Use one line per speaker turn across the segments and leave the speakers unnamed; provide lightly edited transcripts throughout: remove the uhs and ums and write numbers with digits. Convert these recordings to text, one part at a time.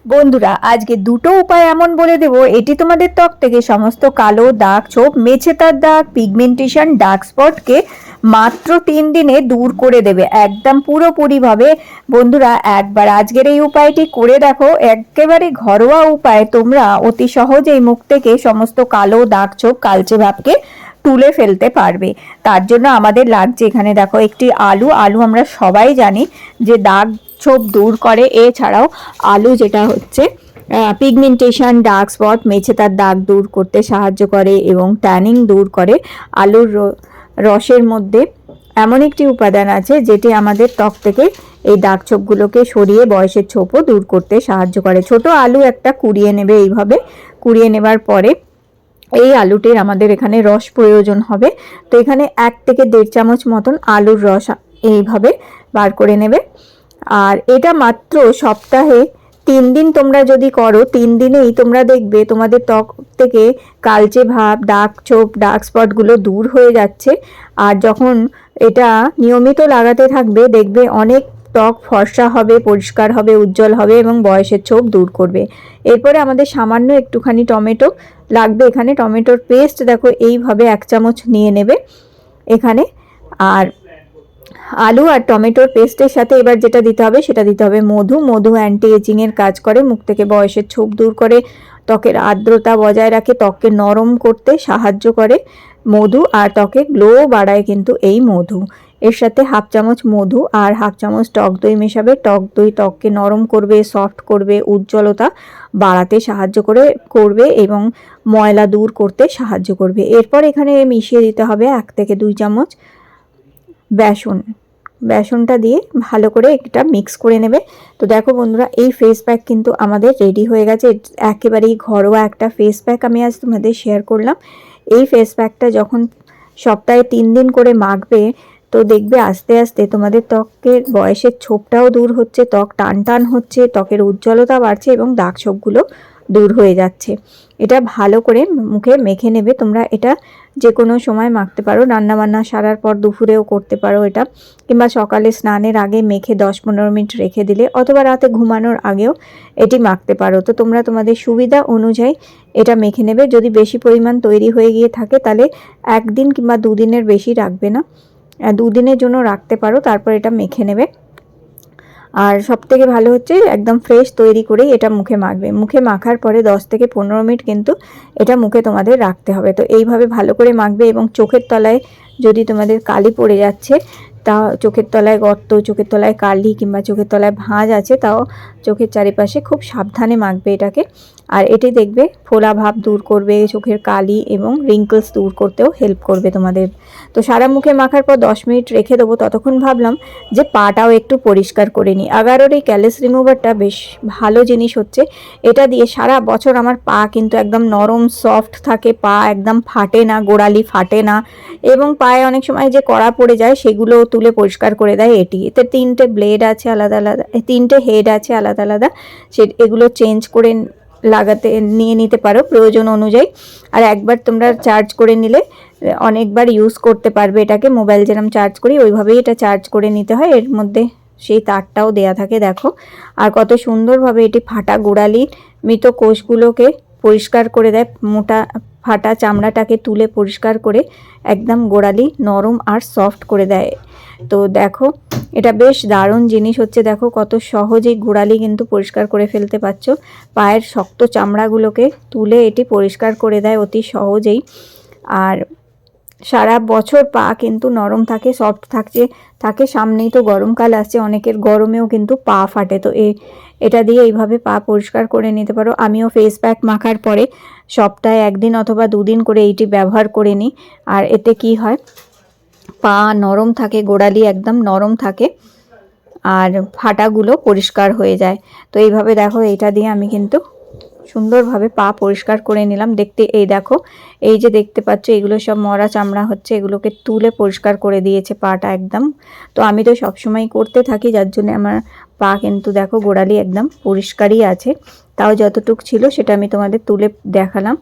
বন্ধুরা আজকে দুটো উপায় এমন বলে দেব, এটি তোমাদের ত্বক থেকে সমস্ত কালো দাগ, ছোপ, মেছেতার দাগ, পিগমেন্টেশন, ডার্ক স্পটকে মাত্র 3 দিনে দূর করে দেবে একদম পুরোপুরিভাবে। বন্ধুরা একবার আজকের এই উপায়টি করে দেখো, একেবারে ঘরোয়া উপায়, তোমরা অতি সহজেই মুখ থেকে সমস্ত কালো দাগ, ছোপ, কালচে ভাবকে তুলে ফেলতে পারবে। তার জন্য আমাদের লাগছে এখানে দেখো একটি আলু। আলু আমরা সবাই জানি যে দাগ ছোপ দূর করে। এছাড়াও আলু যেটা হচ্ছে পিগমেন্টেশন, ডার্ক স্পট, মেছেতার দাগ দূর করতে সাহায্য করে এবং ট্যানিং দূর করে। আলুর রসের মধ্যে এমন একটি উপাদান আছে যেটি আমাদের ত্বক থেকে এই দাগ ছোপগুলোকে সরিয়ে বয়সের ছোপও দূর করতে সাহায্য করে। ছোট আলু একটা কুড়িয়ে নেবে, এইভাবে কুড়িয়ে নেবার পরে এই আলুটির আমাদের এখানে রস প্রয়োজন হবে। তো এখানে 1 থেকে 1.5 চামচ মতন আলুর রস এইভাবে বার করে নেবে। আর এটা মাত্র সপ্তাহে 3 দিন তোমরা যদি করো, 3 দিনেই তোমরা দেখবে তোমাদের ত্বক থেকে কালচে ভাব, দাগ ছোপ, ডার্ক স্পটগুলো দূর হয়ে যাচ্ছে। আর যখন এটা নিয়মিত লাগাতে থাকবে দেখবে অনেক ত্বক ফর্সা হবে, পরিষ্কার হবে, উজ্জ্বল হবে এবং বয়সের ছোপ দূর করবে। এরপরে আমাদের সামান্য একটুখানি টমেটো লাগবে। এখানে টমেটোর পেস্ট দেখো এইভাবে 1 চামচ নিয়ে নেবে এখানে। আর আলু আর টমেটোর পেস্টের সাথে এবার যেটা দিতে হবে সেটা দিতে হবে মধু। মধু অ্যান্টি এজিংয়ের কাজ করে, মুখ থেকে বয়সের ছোপ দূর করে, ত্বকের আর্দ্রতা বজায় রাখে, ত্বককে নরম করতে সাহায্য করে মধু। আর ত্বকে গ্লো বাড়ায় কিন্তু এই মধু। এর সাথে 1/2 চামচ মধু আর 1/2 চামচ টক দই মেশাবে। টক দই ত্বককে নরম করবে, সফট করবে, উজ্জ্বলতা বাড়াতে সাহায্য করবে এবং ময়লা দূর করতে সাহায্য করবে। এরপর এখানে মিশিয়ে দিতে হবে 1 থেকে 2 চামচ বেসনটা দিয়ে ভালো করে এটা মিক্স করে নেবে। তো দেখো বন্ধুরা, এই ফেস প্যাক কিন্তু আমাদের রেডি হয়ে গেছে। একেবারেই ঘরোয়া একটা ফেস প্যাক আমি আজ তোমাদের শেয়ার করলাম। এই ফেস প্যাকটা যখন সপ্তাহে 3 দিন করে মাখবে তো দেখবে আস্তে আস্তে তোমাদের ত্বকের বয়সের ছোপটাও দূর হচ্ছে, ত্বক টান টান হচ্ছে, ত্বকের উজ্জ্বলতা বাড়ছে এবং দাগ ছোপগুলো দূর হয়ে যাচ্ছে। এটা ভালো করে মুখে মেখে নেবে। তোমরা এটা যে কোনো সময় মাখতে পারো, রান্নাবান্না সারার পর দুপুরেও করতে পারো এটা, কিংবা সকালে স্নানের আগে মেখে 10-15 মিনিট রেখে দিলে, অথবা রাতে ঘুমানোর আগেও এটি মাখতে পারো। তো তোমরা তোমাদের সুবিধা অনুযায়ী এটা মেখে নেবে। যদি বেশি পরিমাণ তৈরি হয়ে গিয়ে থাকে তাহলে 1 দিন কিংবা 2 দিনের বেশি রাখবে না, 2 দিনের জন্য রাখতে পারো, তারপর এটা মেখে নেবে। আর সবথেকে ভালো হচ্ছে একদম ফ্রেশ তৈরি করেই এটা মুখে মাখবে। মুখে মাখার পরে 10 থেকে 15 মিনিট কিন্তু এটা মুখে তোমাদের রাখতে হবে। তো এইভাবে ভালো করে মাখবে এবং চোখের তলায় যদি তোমাদের কালি পড়ে যাচ্ছে, তা চোখের তলায় গর্ত, চোখের তলায় কালি কিংবা চোখের তলায় ভাঁজ আছে, তাও চোখের চারিপাশে খুব সাবধানে মাখবে এটাকে। আর এটি দেখবে ফোলা ভাব দূর করবে, চোখের কালি এবং রিঙ্কলস দূর করতেও হেল্প করবে তোমাদের। তো সারা মুখে মাখার পর 10 মিনিট রেখে দেবো। ততক্ষণ ভাবলাম যে পাটাও একটু পরিষ্কার করে নিই। আগারোর এই ক্যালেস রিমুভারটা বেশ ভালো জিনিস হচ্ছে। এটা দিয়ে সারা বছর আমার পা কিন্তু একদম নরম সফট থাকে, পা একদম ফাটে না, গোড়ালি ফাটে না, এবং পায়ে অনেক সময় যে কড়া পড়ে যায় সেগুলো তুলে পরিষ্কার করে দেয় এটি। এতে 3টে ব্লেড আছে আলাদা আলাদা, 3টে হেড আছে আলাদা আলাদা, এগুলো চেঞ্জ করে নিয়ে নিতে পারো প্রয়োজন অনুযায়ী। আর একবার তোমরা চার্জ করে নিলে অনেকবার ইউজ করতে পারবে এটাকে। মোবাইল যেরকম চার্জ করি ওইভাবেই এটা চার্জ করে নিতে হয়। এর মধ্যে সেই তারটাও দেয়া থাকে দেখো। আর কত সুন্দরভাবে এটি ফাটা গোড়ালির মৃত কোষগুলোকে পরিষ্কার করে দেয়, মোটা ফাটা চামড়াটাকে তুলে পরিষ্কার করে একদম গোড়ালি নরম আর সফট করে দেয়। তো দেখো এটা বেশ দারুণ জিনিস হচ্ছে। দেখো কত সহজেই গোড়ালি কিন্তু পরিষ্কার করে ফেলতে পারছো। পায়ের শক্ত চামড়াগুলোকে তুলে এটি পরিষ্কার করে দেয় অতি সহজেই। আর সারা বছর পা কিন্তু নরম থাকে, সফট থাকে। সামনেই তো গরমকাল আসছে, অনেকের গরমেও কিন্তু পা ফাটে। তো এটা দিয়ে এইভাবে পা পরিষ্কার করে নিতে পারো। আমিও ফেস প্যাক মাখার পরে সপ্তাহে 1 দিন অথবা 2 দিন করে এইটি ব্যবহার করে নিই। আর এতে কি হয়, পা নরম থাকে, গোড়ালি একদম নরম থাকে আর ফাটাগুলো পরিষ্কার হয়ে যায়। তো এইভাবে দেখো, এটা দিয়ে আমি কিন্তু সুন্দরভাবে পা পরিষ্কার করে নিলাম। দেখতে এই দেখো, এই যে দেখতে পাচ্ছ এগুলো সব মরা চামড়া হচ্ছে, এগুলোকে তুলে পরিষ্কার করে দিয়েছে পাটা একদম। তো আমি তো সবসময় করতে থাকি, যার জন্য আমার পা কিন্তু দেখো গোড়ালি একদম পরিষ্কারই আছে। তাও যতটুকু ছিল সেটা আমি তোমাদের তুলে দেখালাম।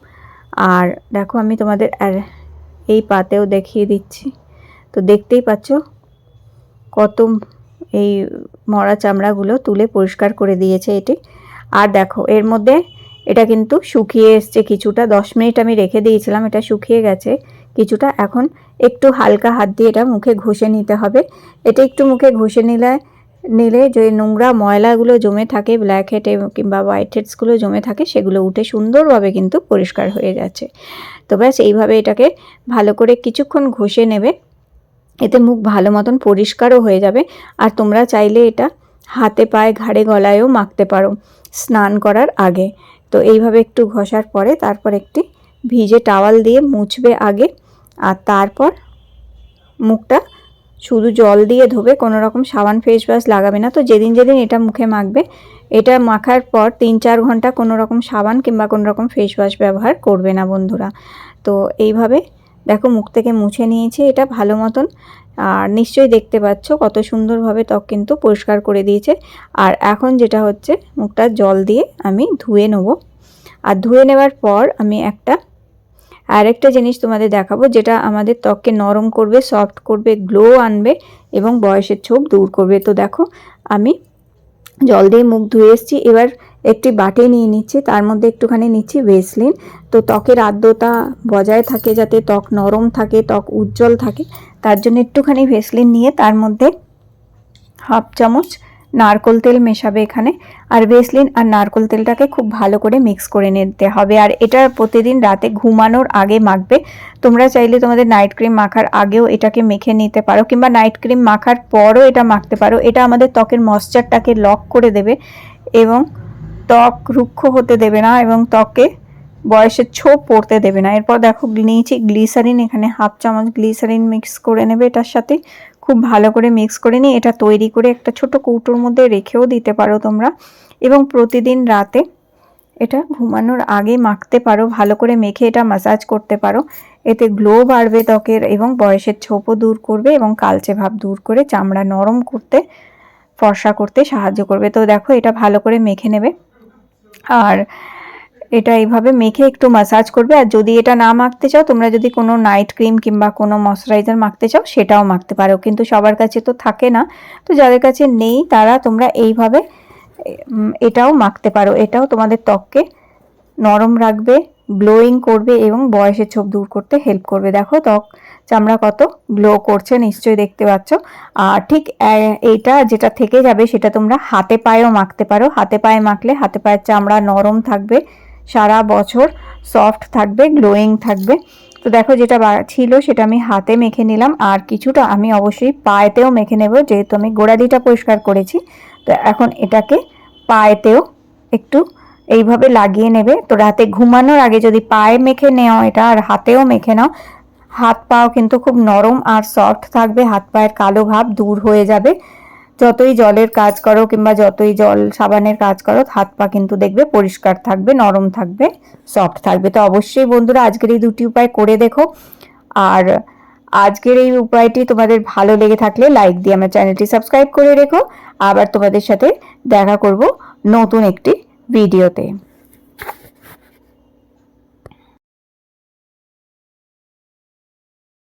আর দেখো আমি তোমাদের এই পাতেও দেখিয়ে দিচ্ছি। তো দেখতেই পাচ্ছ কত এই মরা চামড়াগুলো তুলে পরিষ্কার করে দিয়েছে এটি। আর দেখো এর মধ্যে এটা কিন্তু শুকিয়ে এসছে কিছুটা, 10 মিনিট আমি রেখে দিয়েছিলাম, এটা শুকিয়ে গেছে কিছুটা। এখন একটু হালকা হাত দিয়ে এটা মুখে ঘষে নিতে হবে। এটা একটু মুখে ঘষে নিলে যে নোংরা ময়লাগুলো জমে থাকে, ব্ল্যাক হেড কিংবা হোয়াইট হেডসগুলো জমে থাকে, সেগুলো উঠে সুন্দরভাবে কিন্তু পরিষ্কার হয়ে যাচ্ছে। তো ব্যাস এইভাবে এটাকে ভালো করে কিছুক্ষণ ঘষে নেবে, এতে মুখ ভালো মতন পরিষ্কারও হয়ে যাবে। আর তোমরা চাইলে এটা হাতে পায়ে ঘাড়ে গলায়ও মাখতে পারো স্নান করার আগে। তো এইভাবে একটু ঘষার পরে তারপর একটি ভিজে টাওয়াল দিয়ে মুছবে আগে, আর তারপর মুখটা শুধু জল দিয়ে ধোবে, কোনো রকম সাবান ফেস ওয়াশ লাগাবে না। তো যেদিন এটা মুখে মাখবে, এটা মাখার পর 3-4 ঘন্টা কোনো রকম সাবান কিংবা কোনো রকম ফেস ওয়াশ ব্যবহার করবে না বন্ধুরা। তো এইভাবে দেখো মুখ থেকে মুছে নিয়েছি এটা ভালো মতন, আর নিশ্চয়ই দেখতে পাচ্ছ কত সুন্দরভাবে ত্বক কিন্তু পরিষ্কার করে দিয়েছে। আর এখন যেটা হচ্ছে, মুখটা জল দিয়ে আমি ধুয়ে নেব। আর ধুয়ে নেওয়ার পর আমি আরেকটা জিনিস তোমাদের দেখাবো, যেটা আমাদের ত্বককে নরম করবে, সফট করবে, গ্লো আনবে এবং বয়সের ছোপ দূর করবে। তো দেখো আমি জল দিয়ে মুখ ধুয়ে এসেছি, এবার একটি বাটি নিয়ে নিচ্ছি, তার মধ্যে একটুখানি নিচ্ছি ভেসলিন। তো ত্বকের আর্দ্রতা বজায় থাকে, যাতে ত্বক নরম থাকে, ত্বক উজ্জ্বল থাকে, তার জন্য একটুখানি ভেসলিন নিয়ে তার মধ্যে হাফ চামচ নারকোল তেল মেশাবে এখানে। আর ভেসলিন আর নারকোল তেলটাকে খুব ভালো করে মিক্স করে নিতে হবে। আর এটা প্রতিদিন রাতে ঘুমানোর আগে মাখবে। তোমরা চাইলে তোমাদের নাইট ক্রিম মাখার আগেও এটাকে মেখে নিতে পারো, কিংবা নাইট ক্রিম মাখার পরও এটা মাখতে পারো। এটা আমাদের ত্বকের ময়েশ্চারটাকে লক করে দেবে এবং ত্বক রুক্ষ হতে দেবে না এবং ত্বকে বয়সের ছোপ পড়তে দেবে না। এরপর দেখো নিয়েছি গ্লিসারিন, এখানে হাফ চামচ গ্লিসারিন মিক্স করে নেবে এটার সাথে, খুব ভালো করে মিক্স করে নিয়ে এটা তৈরি করে একটা ছোট কৌটোর মধ্যে রেখেও দিতে পারো তোমরা, এবং প্রতিদিন রাতে এটা ঘুমানোর আগে মাখতে পারো। ভালো করে মেখে এটা ম্যাসাজ করতে পারো, এতে গ্লো বাড়বে ত্বকের এবং বয়সের ছোপও দূর করবে এবং কালচে ভাব দূর করে চামড়া নরম করতে, ফর্সা করতে সাহায্য করবে। তো দেখো এটা ভালো করে মেখে নেবে, আর এটা এইভাবে মেখে একটু ম্যাসাজ করবে। আর যদি এটা না মাখতে চাও, তোমরা যদি কোনো নাইট ক্রিম কিংবা কোনো ময়শ্চারাইজার মাখতে চাও, সেটাও মাখতে পারো, কিন্তু সবার কাছে তো থাকে না। তো যাদের কাছে নেই তারা তোমরা এইভাবে এটাও মাখতে পারো। এটাও তোমাদের ত্বককে নরম রাখবে, গ্লোয়িং করবে এবং বয়সের ছোপ দূর করতে হেল্প করবে। দেখো ত্বক চামড়া কত গ্লো করছে, নিশ্চয়ই দেখতে পাচ্ছ। আর ঠিক এইটা যেটা থেকে যাবে সেটা তোমরা হাতে পায়েও মাখতে পারো। হাতে পায়ে মাখলে হাতে পায়ের চামড়া নরম থাকবে, সারা বছর সফট থাকবে, গ্লোয়িং থাকবে। তো দেখো যেটা ছিল সেটা আমি হাতে মেখে নিলাম, আর কিছুটা আমি অবশ্যই পায়েতেও মেখে নেব, যেহেতু আমি গোড়ালিটা পরিষ্কার করেছি। তো এখন এটাকে পায়েতেও একটু এইভাবে লাগিয়ে নেবে। তো রাতে ঘুমানোর আগে যদি পায়ে মেখে নেও এটা আর হাতেও মেখে নাও, হাত পাও কিন্তু খুব নরম আর সফট থাকবে, হাত পায়ের কালো ভাব দূর হয়ে যাবে। যতই জলের কাজ করো কিংবা যতই জল সাবানের কাজ করো, হাত পা কিন্তু দেখবে পরিষ্কার থাকবে, নরম থাকবে, সফট থাকবে। তো অবশ্যই বন্ধুরা আজকের এই দুটি উপায় করে দেখো। আর আজকের এই উপায়টি তোমাদের ভালো লেগে থাকলে লাইক দিয়ে আমার চ্যানেলটি সাবস্ক্রাইব করে রেখো। আবার তোমাদের সাথে দেখা করব নতুন একটি ভিডিওতে।